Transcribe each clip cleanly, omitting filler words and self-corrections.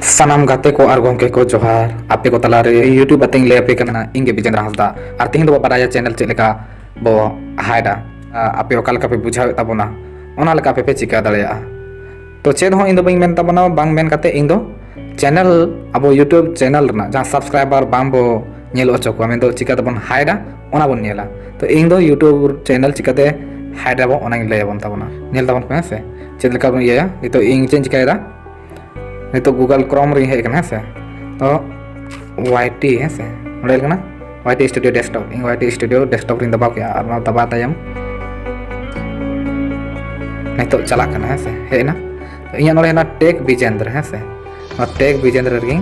सानाम गाते को और गोंके को जोहार आपे को तलारे यूट्यूब अतिंग ले पे कना इंगे विजेंद्र हांसदा और तिहिं दो बाराया चैनल चेलेका बो हायदा आपे ओकाल का पे बुझाव ताबोना ओना लका पे चिका दड़ेया तो चेद हो इन दो बई मेन ताबोना बांग मेन काते इन दो चैनल अब यूट्यूब चैनल रना जहां सब्सक्राइबर बाम बो नेल ओचो को मेन दो चिका तबन हायदा ओना बन नेला तो इन दो यूट्यूब चैनल चिकाते हायदा बो ओना ले बन ताबोना नेल ताबन पे से चेद लका बन ये नितो इंग चेंज कायदा तो गूगल क्रोम रे है कना से तो वाईटी है से नोडल कना वाईटी स्टूडियो डेस्कटॉप इन वाईटी स्टूडियो डेस्कटॉप रे दबा के और ना दबा तायम नहीं तो चला कना है से है ना तो इन नोडे ना टेक विजेंद्र है से और टेक विजेंद्र रे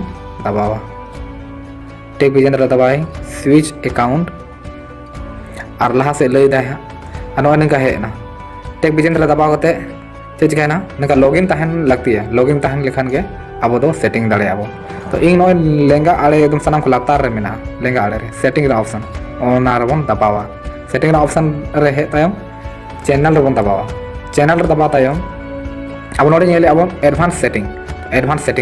दबावा टेक विजेंद्र दबाई स्विच अकाउंट और लहा से लई दा है अनो अनका है ना टेक विजेंद्र दबा होते चेज कहना नका लॉगिन तहन लगती है लॉगिन तहन लिखन के अब दो सेटिंग दड़े अब तो इन नॉय लेंगा आड़े एकदम सनाम को लातार रे मेना लेंगा आड़े रे सेटिंग रे ऑप्शन ओना रबन दबावा सेटिंग रे ऑप्शन रे हे तायम चैनल रबन दबावा चैनल रे दबा तायम अब नोडे नेले अब एडवांस सेटिंग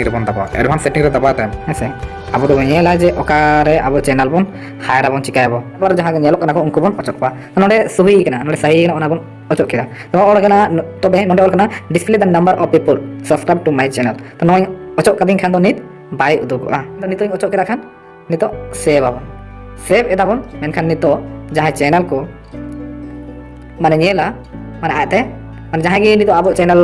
रबन दबावा एडवांस सेटिंग रे दबा तायम हेसे अब तो नेला जे ओकारे अब चैनल बन हायर बन चिकायबो पर जहां नेलो कना को उनको बन पचकवा नोडे सुही कना नोडे सही कना ओना बन ओचो केदा तो और कना तो बे नोडे और कना display the number of people subscribe to my channel तो नोय ओचो कदिन खान दो नित बाय उदुगआ तो नितो ओचो केदा खान नितो सेव आबन सेव एदा बन मेनखान नितो जहां चैनल को माने नेला माने आते माने जहां गे नितो अब चैनल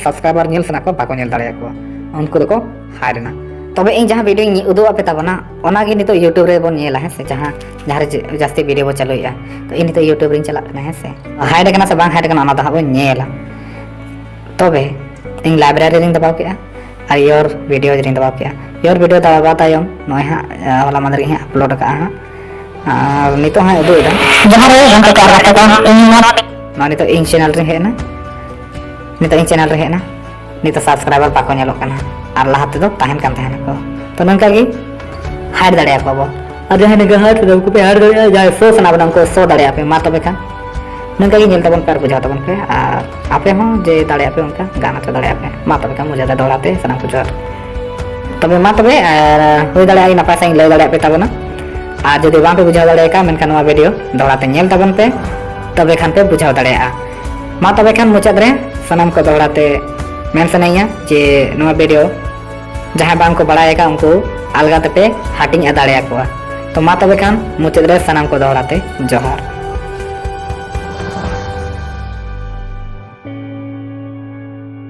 सब्सक्राइबर नेल सना को बाको नेल दाड़े को उनको दको हायरना तबे इन जहां वीडियो उदु आपे ताबना ओनागे नितो यूट्यूब रे बोन नेला है से जहां जहां जास्ती वीडियो बो चलोया तो इन नितो यूट्यूब रे चला है से हाइड कना से बांग हाइड कना ओना दहाबो नेला तबे इन लाइब्रेरी रे दबाव के और योर वीडियो रे दबाव के योर वीडियो दबाव तायम नय हा वाला मंदर के अपलोड का हा नितो हा उदु दा जहां रे हम का राता इन नितो इन चैनल रे है ना नितो इन चैनल रे है ना नितो सब्सक्राइबर पाको नेलो कना और लहाते दो ताहन कान ताहन को तो नंका की हाइड दड़े आपको और जहां ने हाइड दो को पे हाइड दड़े जाय सो सना बन को सो दड़े आपे मा तबे खान नंका की नेल तबन पर बुझा तबन पे और आपे हो जे दड़े आपे उनका गाना तो दड़े आपे मा तबे का मुझे दौड़ाते सना कुछ तबे मा तबे होय दड़े आई नपाय सही ले दड़े आपे तबना और जदि बां पे बुझा दड़े का मेनखान वा वीडियो दौड़ाते नेल तबन पे तबे खान पे बुझा दड़े मा तबे खान मुचाद रे सनम को दौड़ाते मेन सनैया जे नवा वीडियो जहां बांग को बड़ाएगा उनको अलगा पे हाटिंग दाड़े को तो मा तबे खान मुचाद रे सनम को दौड़ाते जोहार।